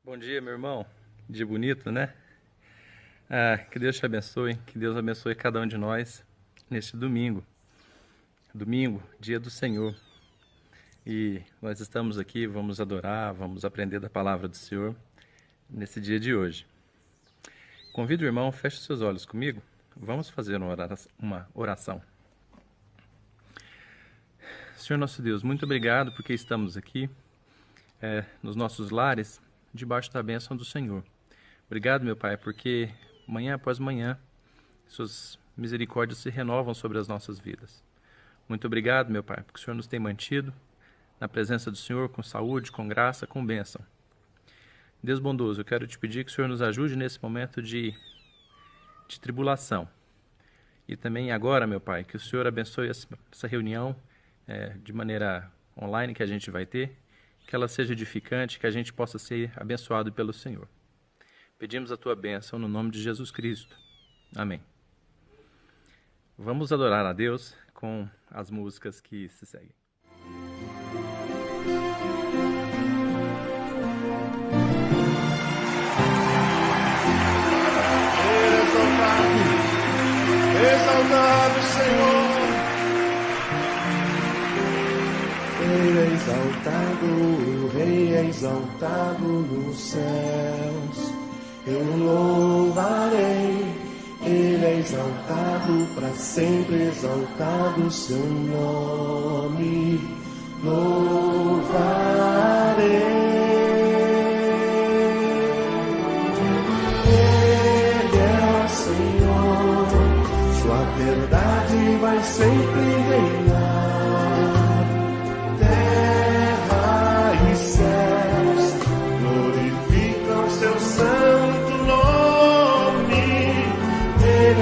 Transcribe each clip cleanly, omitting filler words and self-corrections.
Bom dia, meu irmão. Dia bonito, né? Que Deus te abençoe, que Deus abençoe cada um de nós neste domingo. Domingo, dia do Senhor. E nós estamos aqui, vamos adorar, vamos aprender da palavra do Senhor nesse dia de hoje. Convido o irmão, feche seus olhos comigo. Vamos fazer uma oração. Senhor nosso Deus, muito obrigado porque estamos aqui nos nossos lares, debaixo da bênção do Senhor. Obrigado, meu Pai, porque manhã após manhã, suas misericórdias se renovam sobre as nossas vidas. Muito obrigado, meu Pai, porque o Senhor nos tem mantido na presença do Senhor, com saúde, com graça, com bênção. Deus bondoso, eu quero te pedir que o Senhor nos ajude nesse momento de tribulação. E também agora, meu Pai, que o Senhor abençoe essa reunião de maneira online que a gente vai ter, que ela seja edificante, que a gente possa ser abençoado pelo Senhor. Pedimos a tua bênção no nome de Jesus Cristo. Amém. Vamos adorar a Deus com as músicas que se seguem. Exaltado, Senhor. Ele é exaltado, o Rei é exaltado nos céus. Eu louvarei, Ele é exaltado para sempre, exaltado o seu nome. Louvarei. Ele é o Senhor, sua verdade vai sempre reinar.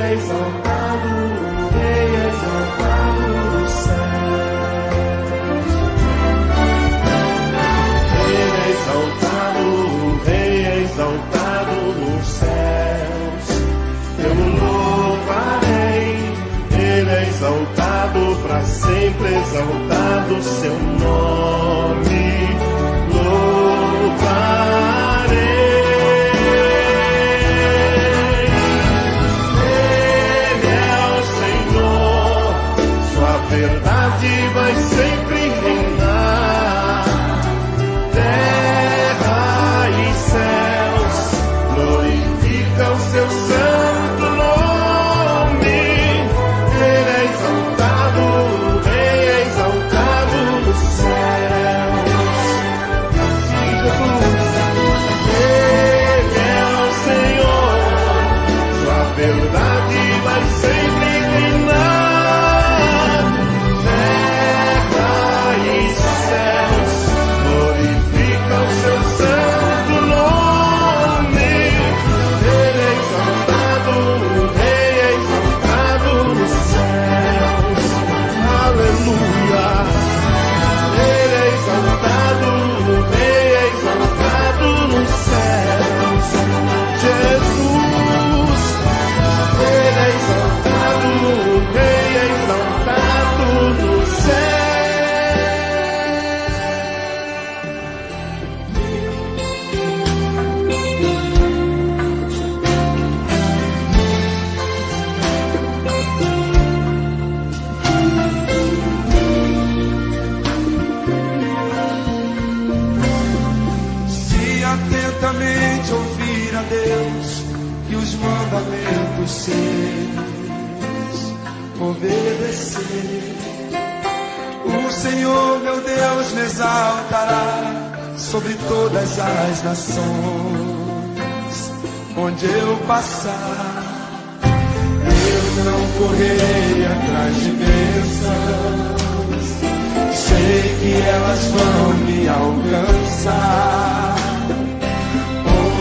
Exaltado, o Rei exaltado nos céus. Ele é exaltado, o Rei exaltado nos céus. Eu louvarei, Ele é exaltado para sempre, exaltado seu nome. Louvarei. Verdade vai sempre reinar. Terra e céus glorificam seu santo nome. Ele é exaltado, o Rei é exaltado nos céus. Jesus, Ele é o Senhor. Sua verdade vai sempre reinar. Ouvir a Deus e os mandamentos seus, obedecer. O Senhor meu Deus me exaltará sobre todas as nações. Onde eu passar, eu não correrei atrás de bênçãos. Sei que elas vão me alcançar.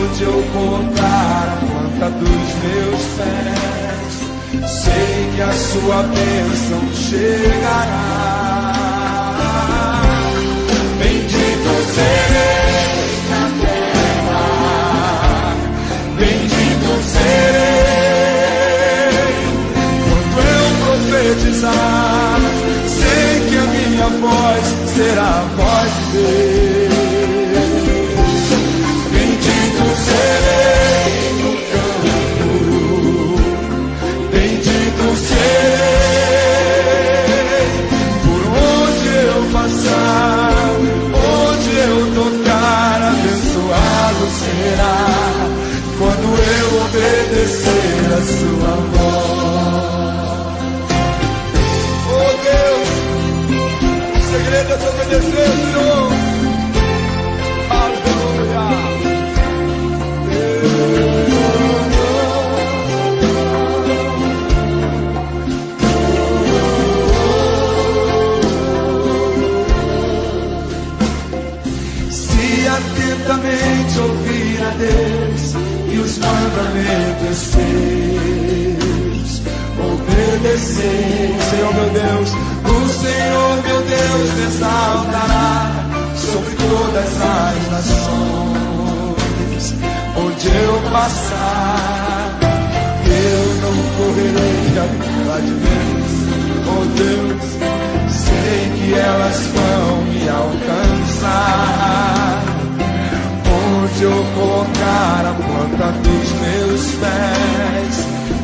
Onde eu colocar a planta dos meus pés, sei que a sua bênção chegará. Bendito serei na terra, bendito serei quando eu profetizar. Sei que a minha voz será a voz de Deus. sua voz. Oh Deus, o segredo é te obedecer, Senhor. Aleluia. Se atentamente ouvir a Deus e os mandamentos seus, obedecer, Senhor meu Deus, o Senhor meu Deus me exaltará sobre todas as nações. Onde eu passar, eu não correrei atrás de Deus. Oh Deus, sei que elas vão me alcançar. Onde eu colocar a planta dos meus pés,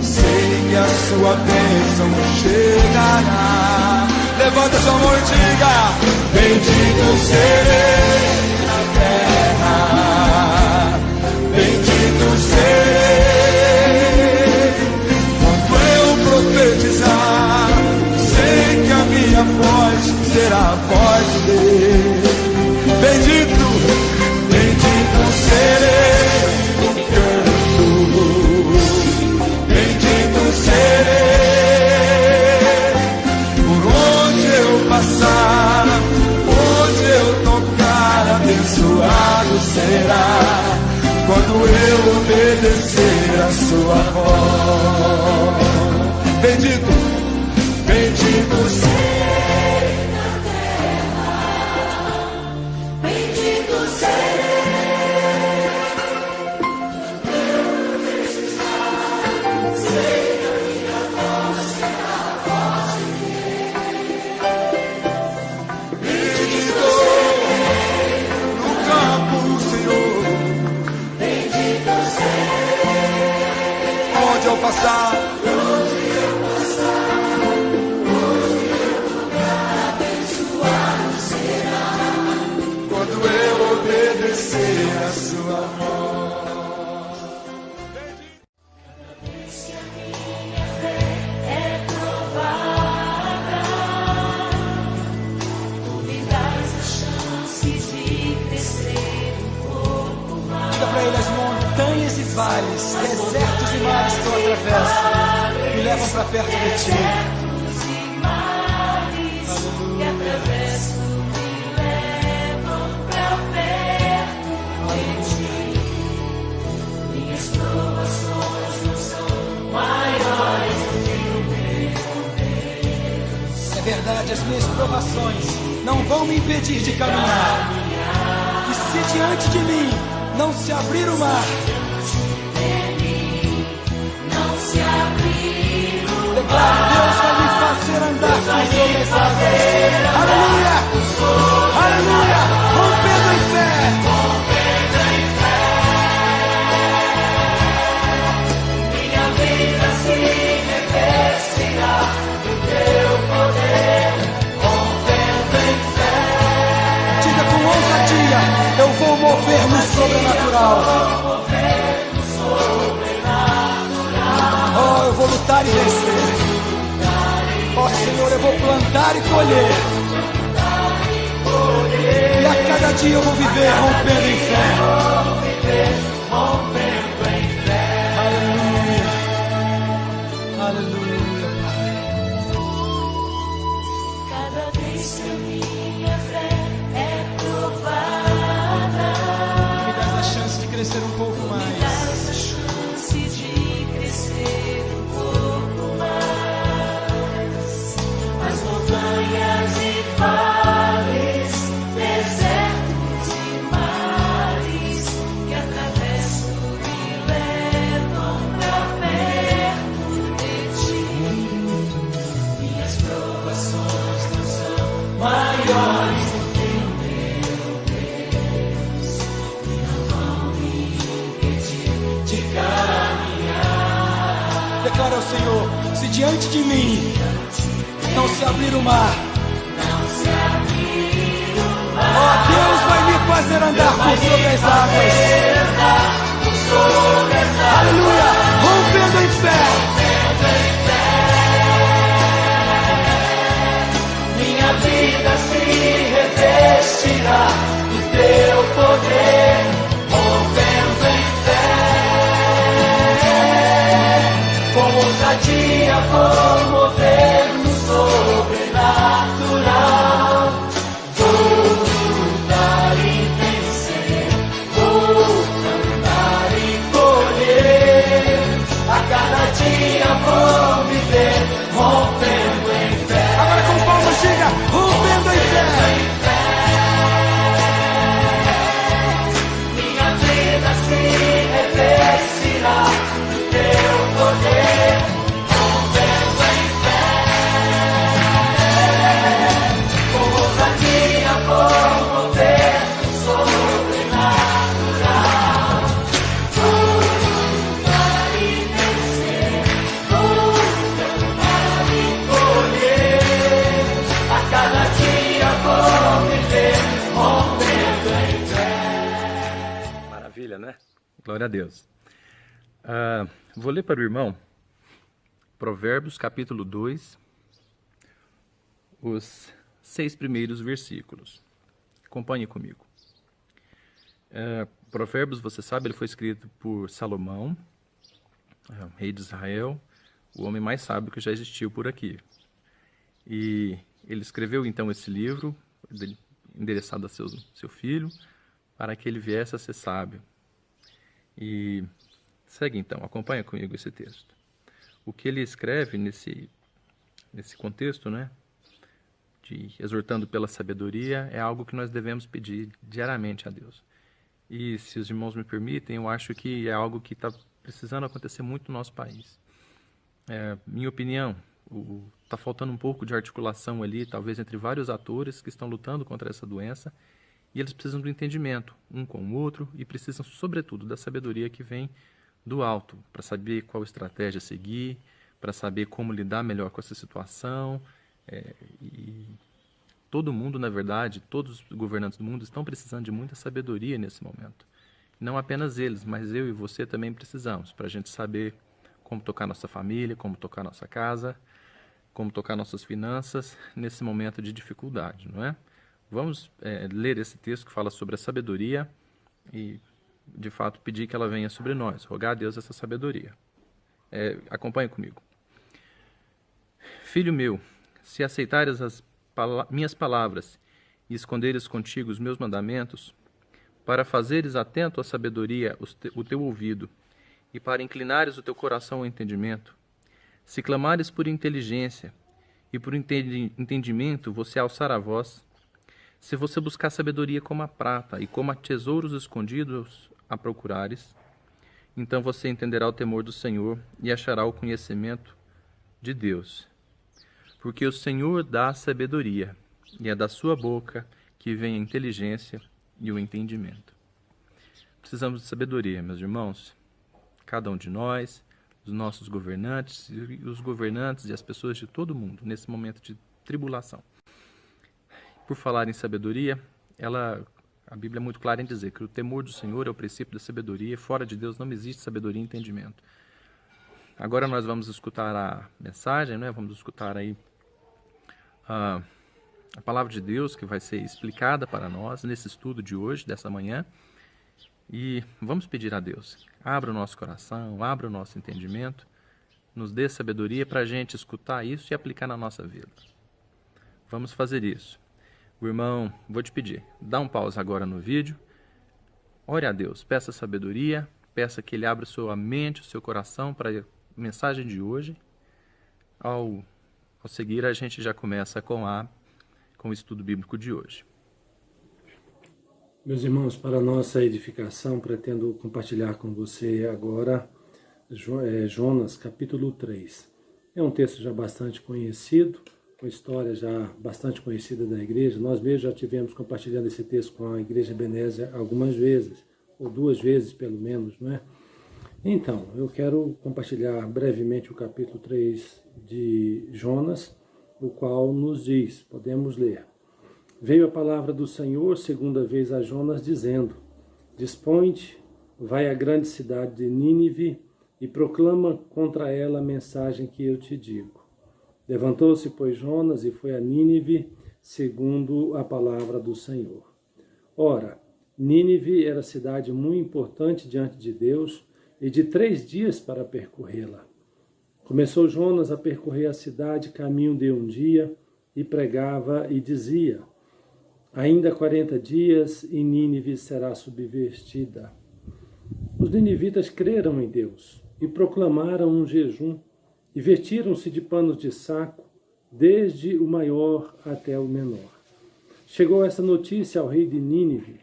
sei que a sua bênção chegará. Levanta sua mão e diga: bendito serei na terra, bendito serei. Quando eu profetizar, sei que a minha voz será a voz de Deus. Bendito, bendito serei no canto, bendito serei. Por onde eu passar, onde eu tocar, abençoado será. Quando eu obedecer a sua voz. Bendito, bendito serei na terra, bendito serei. Eu precisar, sei que a minha voz será a voz de Deus. Bendito no campo, Senhor. Bendito serei. Onde eu passar, obedecer a sua voz. Cada vez que a minha fé é provada, tu me dás a chance de crescer um pouco mais. Diga pra ele: as montanhas e vales, desertos e mares que eu atravesso, me levam pra perto de ti. Desertos e mares que atravesso me levam pra perto de ti. Minhas provações não são maiores do que o meu Deus. É verdade, as minhas provações não vão me impedir de caminhar. E se diante de mim não se abrir o mar, Não se abrir o declaro: Deus vai me fazer andar por sobre as águas. Aleluia! Aleluia! Rompendo em fé! minha vida se revestirá do teu poder, rompendo em fé. Diga com ousadia: eu vou mover no sobrenatural. Oh, eu vou lutar e vencer. Oh Senhor, eu vou plantar e colher. E a cada dia eu vou viver rompendo em fé. Aleluia. Aleluia, Pai. Cada vez que a minha fé é provada, Me dá a chance de crescer um pouco mais. dás a chance de crescer um pouco mais. As montanhas e vales, desertos e mares que atravesso me levam pra perto de ti. Minhas provações não são maiores do que o meu Deus, e não vão me impedir de caminhar. Declara ao Senhor: se diante de mim não se abrir o mar, ó Deus vai me fazer andar por sobre as águas. Aleluia, rompendo em fé. do teu poder, rompendo em fé. Com ousadia vou mover no sobrenatural. Vou lutar e vencer, vou cantar e colher. A cada dia vou viver, rompendo em fé. Agora com palmas chega, rompendo em fé. Minha vida se revestirá do teu poder, rompendo em fé. Com ousadia vou mover o sobrenatural. Vou lutar e vencer, vou cantar e colher. A cada dia vou viver, rompendo em fé. Maravilha, né? Glória a Deus. Vou ler para o irmão Provérbios, capítulo 2, os 6 primeiros versículos. Acompanhe comigo. Provérbios, você sabe, ele foi escrito por Salomão, rei de Israel, o homem mais sábio que já existiu por aqui. E ele escreveu então esse livro, endereçado a seu filho, para que ele viesse a ser sábio. E segue então, acompanha comigo esse texto. O que ele escreve nesse contexto, né, de exortando pela sabedoria, é algo que nós devemos pedir diariamente a Deus. E se os irmãos me permitem, eu acho que é algo que está precisando acontecer muito no nosso país. Minha opinião, está faltando um pouco de articulação ali, talvez entre vários atores que estão lutando contra essa doença, e eles precisam do entendimento um com o outro e precisam, sobretudo, da sabedoria que vem do alto, para saber qual estratégia seguir, para saber como lidar melhor com essa situação. E todo mundo, na verdade, todos os governantes do mundo estão precisando de muita sabedoria nesse momento. Não apenas eles, mas eu e você também precisamos, para a gente saber como tocar nossa família, como tocar nossa casa, como tocar nossas finanças nesse momento de dificuldade, não é? Vamos ler esse texto que fala sobre a sabedoria e, de fato, pedir que ela venha sobre nós, rogar a Deus essa sabedoria. Acompanhe comigo. Filho meu, se aceitares as minhas palavras e esconderes contigo os meus mandamentos, para fazeres atento à sabedoria o teu ouvido e para inclinares o teu coração ao entendimento, se clamares por inteligência e por entendimento você alçar a voz, se você buscar sabedoria como a prata e como a tesouros escondidos a procurares, então você entenderá o temor do Senhor e achará o conhecimento de Deus. Porque o Senhor dá a sabedoria, e é da sua boca que vem a inteligência e o entendimento. Precisamos de sabedoria, meus irmãos. Cada um de nós, os nossos governantes e os governantes e as pessoas de todo mundo, nesse momento de tribulação. Por falar em sabedoria, a Bíblia é muito clara em dizer que o temor do Senhor é o princípio da sabedoria, fora de Deus não existe sabedoria e entendimento. Agora nós vamos escutar a mensagem, né? Vamos escutar aí a palavra de Deus que vai ser explicada para nós nesse estudo de hoje, dessa manhã. E vamos pedir a Deus, abra o nosso coração, abra o nosso entendimento, nos dê sabedoria para a gente escutar isso e aplicar na nossa vida. Vamos fazer isso. O irmão, vou te pedir, dá um pause agora no vídeo, ore a Deus, peça sabedoria, peça que Ele abra sua mente, o seu coração para a mensagem de hoje. Ao seguir, a gente já começa com o estudo bíblico de hoje. Meus irmãos, para nossa edificação, pretendo compartilhar com você agora Jonas, capítulo 3. É um texto já bastante conhecido, com história já bastante conhecida da igreja. Nós mesmos já tivemos compartilhando esse texto com a igreja Ebenezer algumas vezes, ou 2 vezes pelo menos, não é? Então, eu quero compartilhar brevemente o capítulo 3 de Jonas, o qual nos diz, podemos ler: Veio a palavra do Senhor segunda vez a Jonas, dizendo: Dispõe-te, vai à grande cidade de Nínive e proclama contra ela a mensagem que eu te digo. Levantou-se, pois, Jonas e foi a Nínive, segundo a palavra do Senhor. Ora, Nínive era cidade muito importante diante de Deus e de 3 dias para percorrê-la. Começou Jonas a percorrer a cidade caminho de um dia e pregava e dizia: ainda 40 dias e Nínive será subvertida. Os ninivitas creram em Deus e proclamaram um jejum e vestiram-se de panos de saco, desde o maior até o menor. Chegou essa notícia ao rei de Nínive.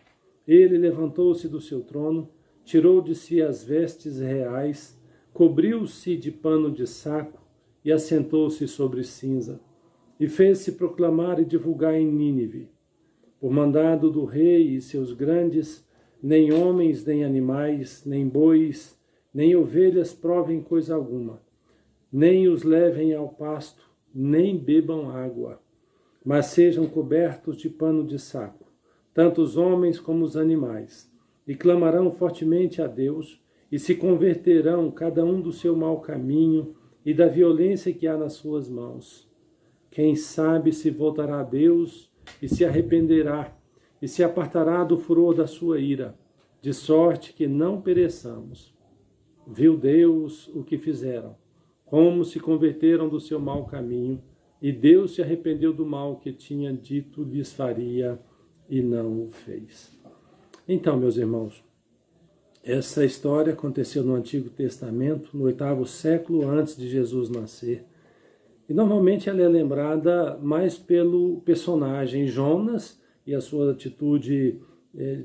Ele levantou-se do seu trono, tirou de si as vestes reais, cobriu-se de pano de saco e assentou-se sobre cinza. E fez-se proclamar e divulgar em Nínive: por mandado do rei e seus grandes, nem homens, nem animais, nem bois, nem ovelhas provem coisa alguma, nem os levem ao pasto, nem bebam água, mas sejam cobertos de pano de saco, tanto os homens como os animais, e clamarão fortemente a Deus, e se converterão cada um do seu mau caminho e da violência que há nas suas mãos. Quem sabe se voltará a Deus e se arrependerá, e se apartará do furor da sua ira, de sorte que não pereçamos. Viu Deus o que fizeram, como se converteram do seu mau caminho, e Deus se arrependeu do mal que tinha dito lhes faria, e não o fez. Então, meus irmãos, essa história aconteceu no Antigo Testamento, no 8º século antes de Jesus nascer. E normalmente ela é lembrada mais pelo personagem Jonas e a sua atitude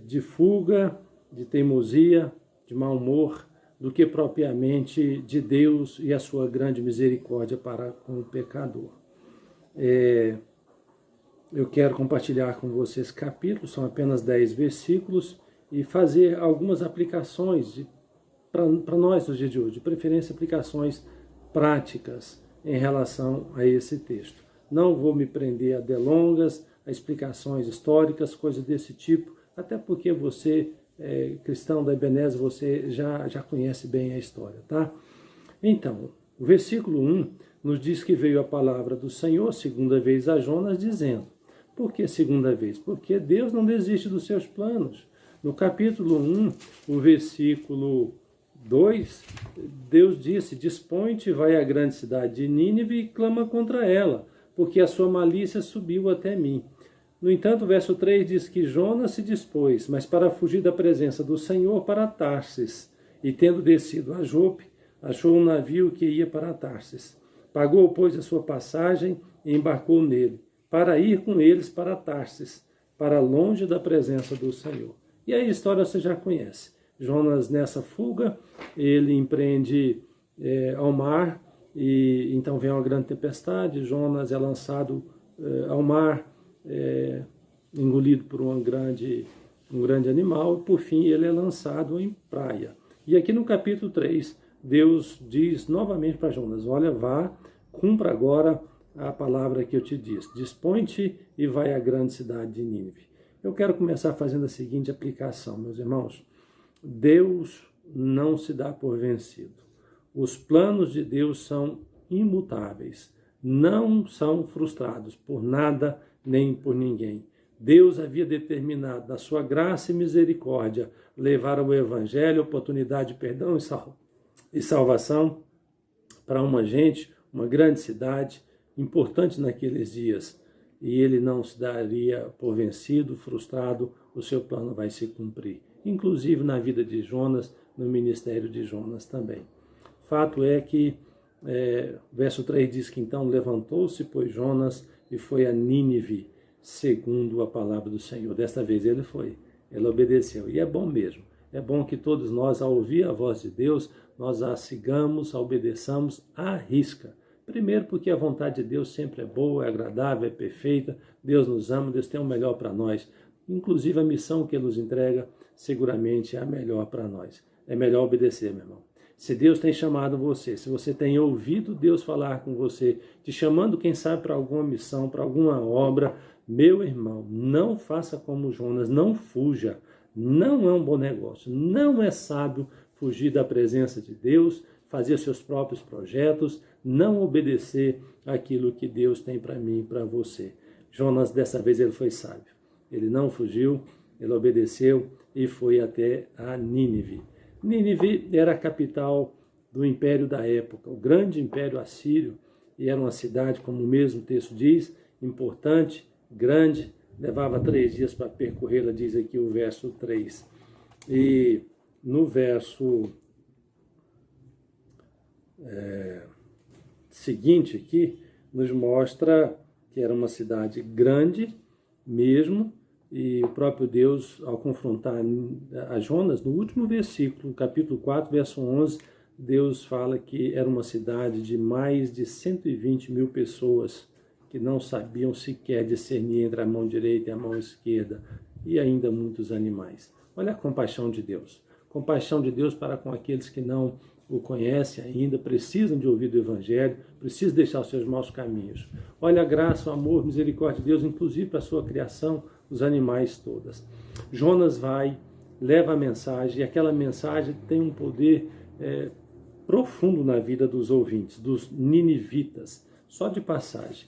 de fuga, de teimosia, de mau humor, do que propriamente de Deus e a sua grande misericórdia para com o pecador. Eu quero compartilhar com vocês capítulos, são apenas 10 versículos, e fazer algumas aplicações para nós no dia de hoje, de preferência aplicações práticas em relação a esse texto. Não vou me prender a delongas, a explicações históricas, coisas desse tipo, até porque você, cristão da Ebenezer, você já conhece bem a história, tá? Então, o versículo 1 nos diz que veio a palavra do Senhor, segunda vez a Jonas, dizendo: por que segunda vez? Porque Deus não desiste dos seus planos. No capítulo 1, o versículo 2, Deus disse: dispõe-te, vai à grande cidade de Nínive e clama contra ela, porque a sua malícia subiu até mim. No entanto, o verso 3 diz que Jonas se dispôs, mas para fugir da presença do Senhor, para Tarsis, e tendo descido a Jope, achou um navio que ia para Tarsis. Pagou, pois, a sua passagem e embarcou nele, para ir com eles para Tarsis, para longe da presença do Senhor. E aí a história você já conhece. Jonas, nessa fuga, ele empreende ao mar, e então vem uma grande tempestade. Jonas é lançado ao mar, engolido por um grande animal, e por fim ele é lançado em praia. E aqui no capítulo 3, Deus diz novamente para Jonas: olha, vá, cumpra agora a palavra que eu te disse. Dispõe-te e vai à grande cidade de Nínive. Eu quero começar fazendo a seguinte aplicação, meus irmãos. Deus não se dá por vencido. Os planos de Deus são imutáveis, não são frustrados por nada nem por ninguém. Deus havia determinado, na sua graça e misericórdia, levar o Evangelho, oportunidade de perdão e salvação para uma gente, uma grande cidade, importante naqueles dias. E ele não se daria por vencido, frustrado, o seu plano vai se cumprir. Inclusive na vida de Jonas, no ministério de Jonas também. Fato é que, verso 3 diz que então levantou-se, pois, Jonas e foi a Nínive, segundo a palavra do Senhor. Desta vez ele foi, ele obedeceu. E é bom mesmo. É bom que todos nós, ao ouvir a voz de Deus, nós a sigamos, a obedeçamos à risca. Primeiro porque a vontade de Deus sempre é boa, é agradável, é perfeita. Deus nos ama, Deus tem o melhor para nós. Inclusive a missão que Ele nos entrega seguramente é a melhor para nós. É melhor obedecer, meu irmão. Se Deus tem chamado você, se você tem ouvido Deus falar com você, te chamando, quem sabe, para alguma missão, para alguma obra, meu irmão, não faça como Jonas, não fuja. Não é um bom negócio, não é sábio fugir da presença de Deus, fazer seus próprios projetos, não obedecer aquilo que Deus tem para mim e para você. Jonas, dessa vez, ele foi sábio. Ele não fugiu, ele obedeceu e foi até a Nínive. Nínive era a capital do império da época, o grande império assírio, e era uma cidade, como o mesmo texto diz, importante, grande, levava 3 dias para percorrê-la, diz aqui o verso 3. E no verso seguinte aqui, nos mostra que era uma cidade grande mesmo, e o próprio Deus, ao confrontar a Jonas, no último versículo, capítulo 4, verso 11, Deus fala que era uma cidade de mais de 120 mil pessoas que não sabiam sequer discernir entre a mão direita e a mão esquerda, e ainda muitos animais. Olha a compaixão de Deus. Compaixão de Deus para com aqueles que não o conhecem ainda, precisam de ouvir do Evangelho, precisam deixar os seus maus caminhos. Olha a graça, o amor, a misericórdia de Deus, inclusive para a sua criação, os animais todas. Jonas vai, leva a mensagem, e aquela mensagem tem um poder profundo na vida dos ouvintes, dos ninivitas. Só de passagem,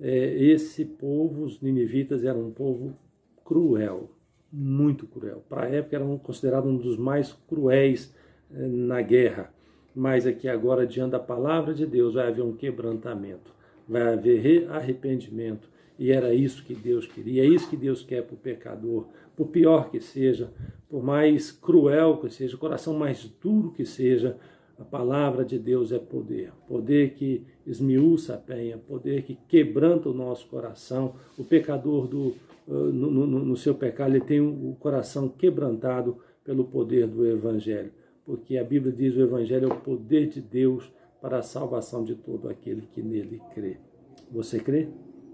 esse povo, os ninivitas, era um povo cruel, muito cruel. Para a época era considerado um dos mais cruéis na guerra. Mas aqui agora, diante da palavra de Deus, vai haver um quebrantamento, vai haver arrependimento. E era isso que Deus queria, é isso que Deus quer para o pecador. Por pior que seja, por mais cruel que seja, o coração mais duro que seja, a palavra de Deus é poder. Poder que esmiuça a penha, poder que quebranta o nosso coração. O pecador, no seu pecado, ele tem o coração quebrantado pelo poder do Evangelho. Porque a Bíblia diz que o Evangelho é o poder de Deus para a salvação de todo aquele que nele crê. Você crê?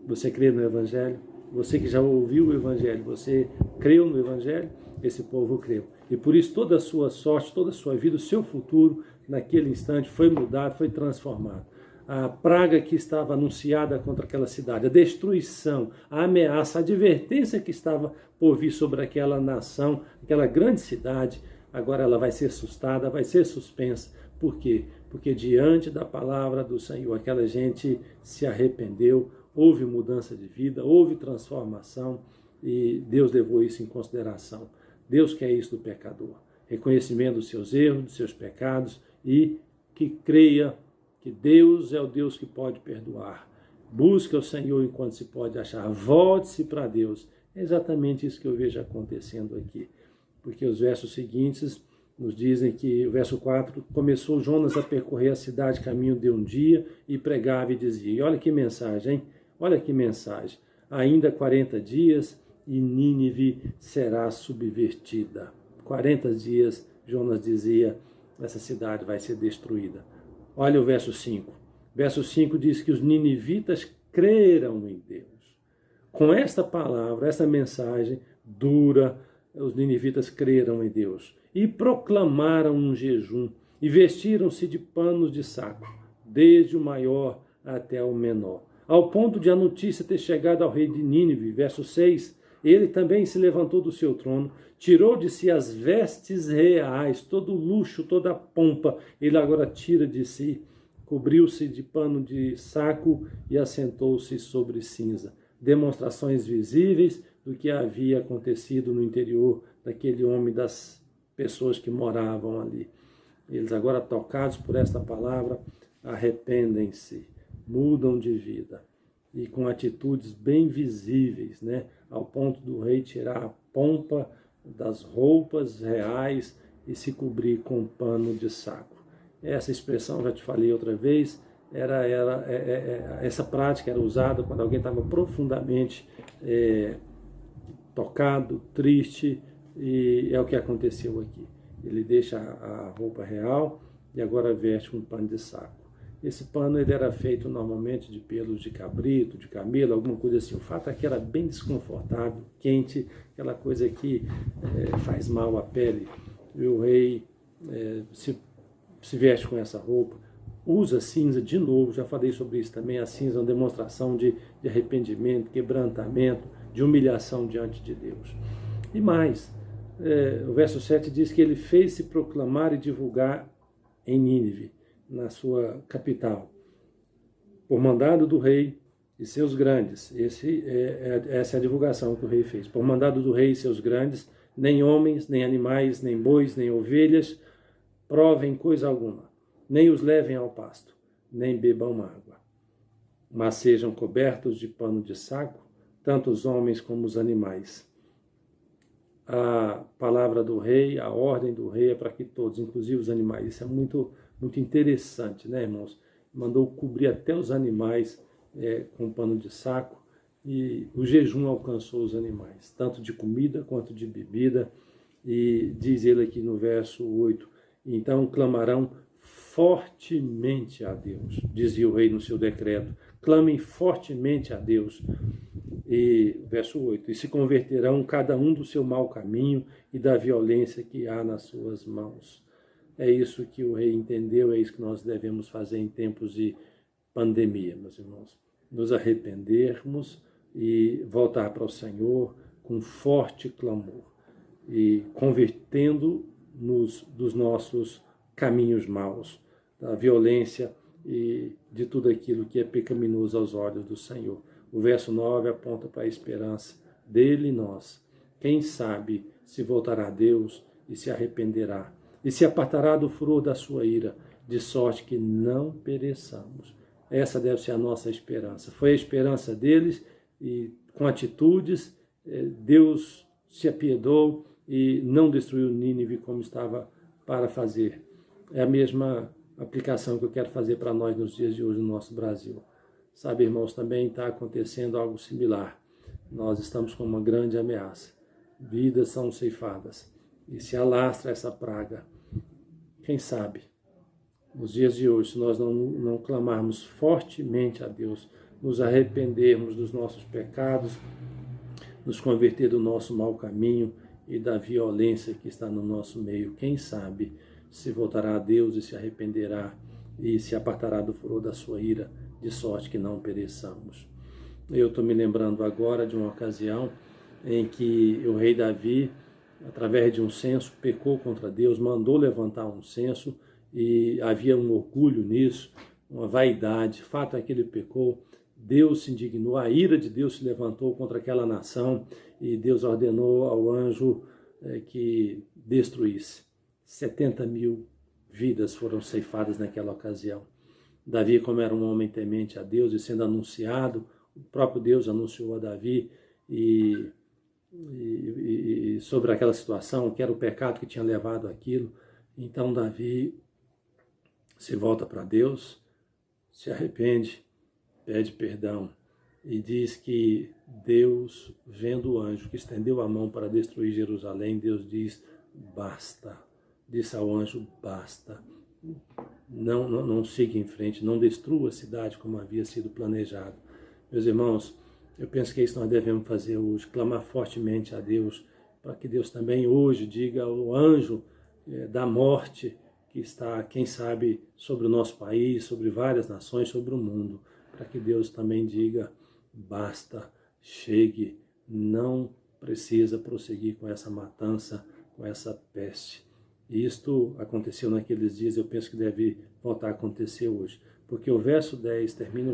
Você crê no Evangelho? Você que já ouviu o Evangelho, você creu no Evangelho? Esse povo creu. E por isso toda a sua sorte, toda a sua vida, o seu futuro, naquele instante, foi mudado, foi transformado. A praga que estava anunciada contra aquela cidade, a destruição, a ameaça, a advertência que estava por vir sobre aquela nação, aquela grande cidade, agora ela vai ser assustada, vai ser suspensa. Por quê? Porque diante da palavra do Senhor, aquela gente se arrependeu, houve mudança de vida, houve transformação e Deus levou isso em consideração. Deus quer isso do pecador. Reconhecimento dos seus erros, dos seus pecados e que creia que Deus é o Deus que pode perdoar. Busque o Senhor enquanto se pode achar. Volte-se para Deus. É exatamente isso que eu vejo acontecendo aqui. Porque os versos seguintes nos dizem que, o verso 4, começou Jonas a percorrer a cidade caminho de um dia e pregava e dizia, e olha que mensagem, hein? Olha que mensagem, ainda 40 dias e Nínive será subvertida. 40 dias, Jonas dizia, essa cidade vai ser destruída. Olha o verso 5. Verso 5 diz que os ninivitas creram em Deus. Com esta palavra, essa mensagem dura, os ninivitas creram em Deus e proclamaram um jejum e vestiram-se de panos de saco, desde o maior até o menor, ao ponto de a notícia ter chegado ao rei de Nínive. Verso 6, ele também se levantou do seu trono, tirou de si as vestes reais, todo o luxo, toda a pompa, ele agora tira de si, cobriu-se de pano de saco e assentou-se sobre cinza. Demonstrações visíveis do que havia acontecido no interior daquele homem, das pessoas que moravam ali. Eles agora, tocados por esta palavra, arrependem-se, mudam de vida e com atitudes bem visíveis, né? Ao ponto do rei tirar a pompa das roupas reais e se cobrir com pano de saco. Essa expressão, já te falei outra vez, essa prática era usada quando alguém estava profundamente tocado, triste, e é o que aconteceu aqui. Ele deixa a roupa real e agora veste um pano de saco. Esse pano ele era feito normalmente de pelos de cabrito, de camelo, alguma coisa assim. O fato é que era bem desconfortável, quente, aquela coisa que faz mal à pele. E o rei se veste com essa roupa, usa cinza de novo, já falei sobre isso também. A cinza é uma demonstração de arrependimento, quebrantamento, de humilhação diante de Deus. E mais, o verso 7 diz que ele fez-se proclamar e divulgar em Nínive, na sua capital. Por mandado do rei, e seus grandes. Essa é a divulgação que o rei fez. Por mandado do rei e seus grandes, nem homens, nem animais, nem bois, nem ovelhas provem coisa alguma, nem os levem ao pasto, nem bebam água. Mas sejam cobertos de pano de saco, tanto os homens como os animais. A palavra do rei, a ordem do rei é para que todos, inclusive os animais. Isso é muito, muito interessante, né, irmãos? Mandou cobrir até os animais com pano de saco, e o jejum alcançou os animais, tanto de comida quanto de bebida. E diz ele aqui no verso 8, então clamarão fortemente a Deus, dizia o rei no seu decreto, clamem fortemente a Deus. E verso 8, e se converterão cada um do seu mau caminho e da violência que há nas suas mãos. É isso que o rei entendeu, é isso que nós devemos fazer em tempos de pandemia, meus irmãos. Nos arrependermos e voltar para o Senhor com forte clamor e convertendo-nos dos nossos caminhos maus, da violência e de tudo aquilo que é pecaminoso aos olhos do Senhor. O verso 9 aponta para a esperança dele e nós. Quem sabe se voltará a Deus e se arrependerá, e se apartará do furor da sua ira, de sorte que não pereçamos. Essa deve ser a nossa esperança. Foi a esperança deles, e com atitudes, Deus se apiedou e não destruiu Nínive como estava para fazer. É a mesma aplicação que eu quero fazer para nós nos dias de hoje no nosso Brasil. Sabe, irmãos, também está acontecendo algo similar. Nós estamos com uma grande ameaça. Vidas são ceifadas e se alastra essa praga. Quem sabe, nos dias de hoje, se nós não clamarmos fortemente a Deus, nos arrependermos dos nossos pecados, nos converter do nosso mau caminho e da violência que está no nosso meio, quem sabe se voltará a Deus e se arrependerá e se apartará do furor da sua ira, de sorte que não pereçamos. Eu estou me lembrando agora de uma ocasião em que o rei Davi, através de um censo, pecou contra Deus, mandou levantar um censo e havia um orgulho nisso, uma vaidade. Fato é que ele pecou, Deus se indignou, a ira de Deus se levantou contra aquela nação e Deus ordenou ao anjo que destruísse. 70.000 vidas foram ceifadas naquela ocasião. Davi, como era um homem temente a Deus e sendo anunciado, o próprio Deus anunciou a Davi e sobre aquela situação, que era o pecado que tinha levado aquilo. Então Davi se volta para Deus, se arrepende, pede perdão e diz que Deus, vendo o anjo que estendeu a mão para destruir Jerusalém, Deus diz, basta. Disse ao anjo, basta. Não siga em frente, não destrua a cidade como havia sido planejado. Meus irmãos, eu penso que é isso que nós devemos fazer hoje, clamar fortemente a Deus, para que Deus também hoje diga ao anjo da morte que está, quem sabe, sobre o nosso país, sobre várias nações, sobre o mundo, para que Deus também diga, basta, chegue, não precisa prosseguir com essa matança, com essa peste. E isto aconteceu naqueles dias, eu penso que deve voltar a acontecer hoje, porque o verso 10 termina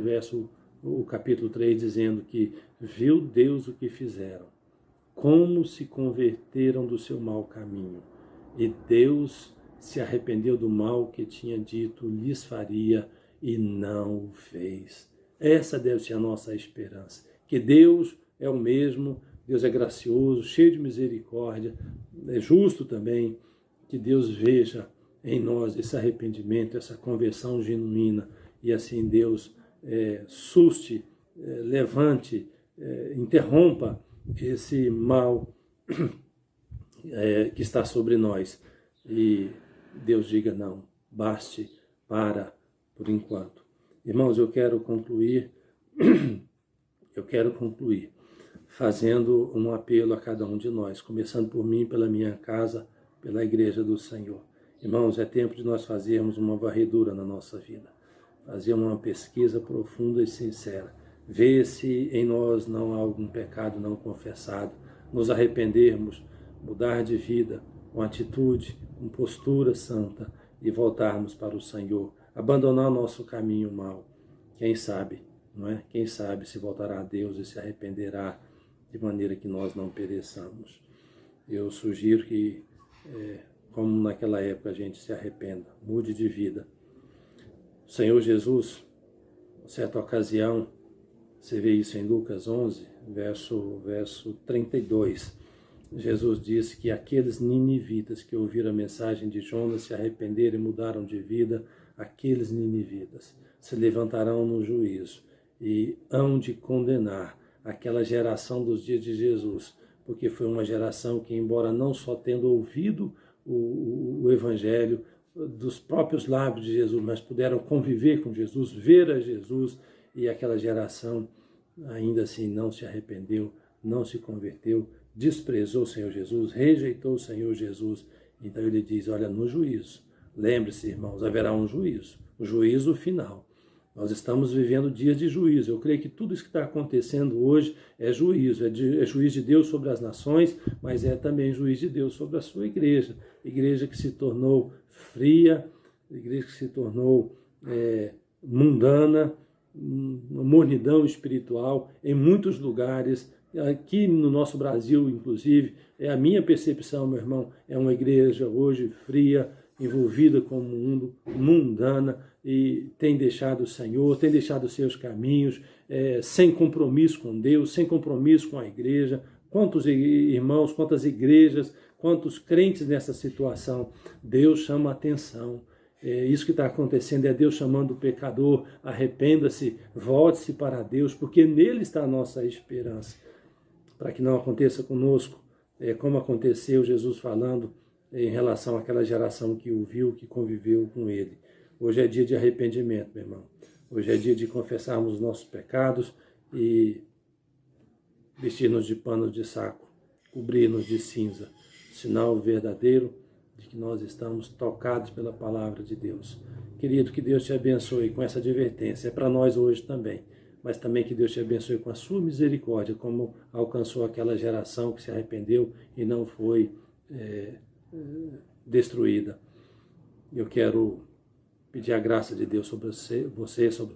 o capítulo 3 dizendo que viu Deus o que fizeram, como se converteram do seu mau caminho, e Deus se arrependeu do mal que tinha dito lhes faria e não o fez. Essa deve ser a nossa esperança, que Deus é o mesmo, Deus é gracioso, cheio de misericórdia, é justo também, que Deus veja em nós esse arrependimento, essa conversão genuína, e assim Deus suste, levante, interrompa esse mal que está sobre nós. E Deus diga não, baste, por enquanto. Irmãos, eu quero concluir fazendo um apelo a cada um de nós, começando por mim, pela minha casa, pela igreja do Senhor. Irmãos, é tempo de nós fazermos uma varredura na nossa vida, fazer uma pesquisa profunda e sincera, ver se em nós não há algum pecado não confessado, nos arrependermos, mudar de vida, com atitude, com postura santa e voltarmos para o Senhor, abandonar o nosso caminho mau. Quem sabe não é? Quem sabe se voltará a Deus e se arrependerá de maneira que nós não pereçamos. Eu sugiro que, como naquela época, a gente se arrependa, mude de vida. O Senhor Jesus, em certa ocasião, você vê isso em Lucas 11, verso 32. Jesus disse que aqueles ninivitas que ouviram a mensagem de Jonas se arrependeram e mudaram de vida, aqueles ninivitas se levantarão no juízo e hão de condenar aquela geração dos dias de Jesus, porque foi uma geração que, embora não só tendo ouvido o Evangelho dos próprios lábios de Jesus, mas puderam conviver com Jesus, ver a Jesus, e aquela geração ainda assim não se arrependeu, não se converteu, desprezou o Senhor Jesus, rejeitou o Senhor Jesus. Então ele diz, olha, no juízo, lembre-se, irmãos, haverá um juízo, o juízo final. Nós estamos vivendo dias de juízo. Eu creio que tudo isso que está acontecendo hoje é juízo. É juízo de Deus sobre as nações, mas é também juízo de Deus sobre a sua igreja. Igreja que se tornou fria, igreja que se tornou mundana, uma mornidão espiritual em muitos lugares. Aqui no nosso Brasil, inclusive, é a minha percepção, meu irmão, é uma igreja hoje fria, envolvida com o mundo, mundana, e tem deixado o Senhor, tem deixado os seus caminhos, sem compromisso com Deus, sem compromisso com a igreja. Quantos irmãos, quantas igrejas, quantos crentes nessa situação? Deus chama a atenção. Isso que está acontecendo é Deus chamando o pecador, arrependa-se, volte-se para Deus, porque nele está a nossa esperança. Para que não aconteça conosco, como aconteceu, Jesus falando em relação àquela geração que o viu, que conviveu com ele. Hoje é dia de arrependimento, meu irmão. Hoje é dia de confessarmos os nossos pecados e vestir-nos de panos de saco, cobrir-nos de cinza, sinal verdadeiro de que nós estamos tocados pela palavra de Deus. Querido, que Deus te abençoe com essa advertência. É para nós hoje também, mas também que Deus te abençoe com a sua misericórdia, como alcançou aquela geração que se arrependeu e não foi destruída. Eu quero pedir a graça de Deus sobre você, sobre